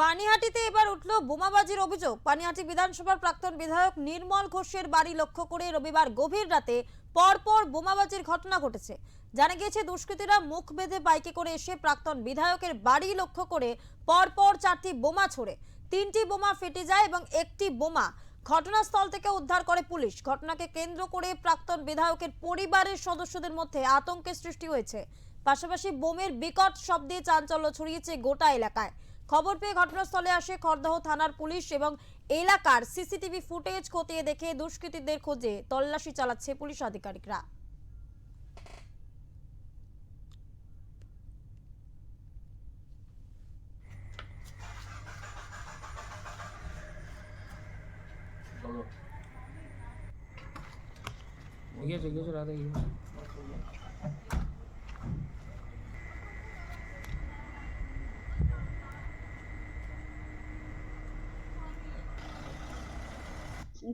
পানিহাটিতে এবার উঠল বোমাবাজির অভিযোগ। পানিহাটি বিধানসভার প্রাক্তন বিধায়ক নির্মল ঘোষের বাড়ি লক্ষ্য করে রবিবার গভীর রাতে পরপর বোমাবাজির ঘটনা ঘটেছে। জানা গিয়েছে দুষ্কৃতীরা মুখ বেঁধে বাইকে করে এসে প্রাক্তন বিধায়কের বাড়ি লক্ষ্য করে পরপর 4টি বোমা ছোড়ে। 3টি বোমা ফেটে যায় এবং একটি বোমা ঘটনাস্থল থেকে উদ্ধার করে পুলিশ। ঘটনাকে কেন্দ্র করে প্রাক্তন বিধায়কের পরিবারের সদস্যদের মধ্যে আতঙ্কের সৃষ্টি হয়েছে। পাশাপাশি বোমের বিকট শব্দে চাঞ্চল্য ছড়িয়েছে গোটা এলাকায়। খবর পেয়ে ঘটনাস্থলে আসে খড়দহ থানার পুলিশ এবং এলাকার সিসিটিভি ফুটেজ খতিয়ে দেখে দুষ্কৃতীদের খোঁজে তল্লাশি চালাচ্ছে পুলিশ আধিকারিকরা। রাতে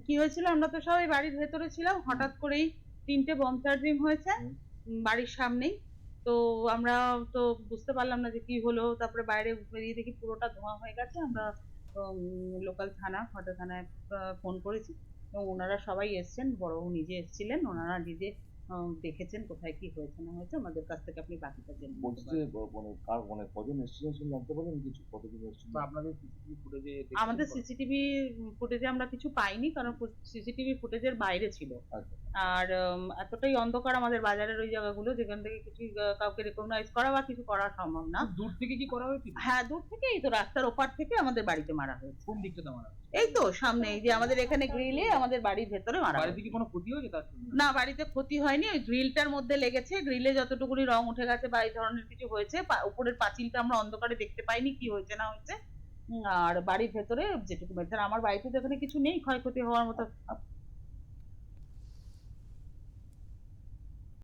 কি হয়েছিল, আমরা তো সবাই বাড়ির ভেতরে ছিলাম, হঠাৎ করেই 3টে বম চার্জিং হয়েছে বাড়ির সামনেই। তো আমরা তো বুঝতে পারলাম না যে কি হলো, তারপরে বাইরে বেরিয়ে দেখি পুরোটা ধোঁয়া হয়ে গেছে। আমরা লোকাল থানা খড়দহ থানায় ফোন করেছি এবং ওনারা সবাই এসছেন, বড়বাবু নিজে এসেছিলেন, ওনারা নিজে দেখেছেন কোথায় কি হয়েছে না হয়েছে। আমাদের কাছ থেকে আপনি বাকিটা জেনে নিতে বলছি যে পারেন। মানে কজন এসেছিলেন সেটা জানতে পারবেন কিছু? কতজন এসেছিলেন? আপনাদের সিসিটিভি ফুটেজে আমাদের সিসিটিভি ফুটেজে আমরা কিছু পাইনি, কারণ সিসিটিভি ফুটেজের বাইরে ছিল। আচ্ছা। আর এতটাই অন্ধকার আমাদের বাজারের ওই জায়গাগুলো, যেখান থেকে কিছু কাউকে রেকগনাইজ করা বা কিছু করা সম্ভব না। দূর থেকে কি করা হয়েছিল? হ্যাঁ, দূর থেকে, এই তো রাস্তার ওপার থেকে আমাদের বাড়িতে মারা হয়েছে। কোন দিকটা মারা হয়েছে? এই তো সামনে, এই যে আমাদের এখানে গ্রিলে আমাদের বাড়ির ভেতরে মারা বাড়িতে হয়েছে। কি কোনো ক্ষতি হয়েছে তার জন্য? না, বাড়িতে ক্ষতি হয়নি, ওই গ্রিলটার মধ্যে লেগেছে। গ্রিলে যতটুকুনি রং উঠে গেছে বা এই ধরনের কিছু হয়েছে, উপরের পাঁচিলটা আমরা অন্ধকারে দেখতে পাইনি কি হয়েছে না হয়েছে। আর বাড়ির ভেতরে যেটুকু বেঁচে, আমার বাড়িতে তো এখানে কিছু নেই ক্ষয়ক্ষতি হওয়ার মতো।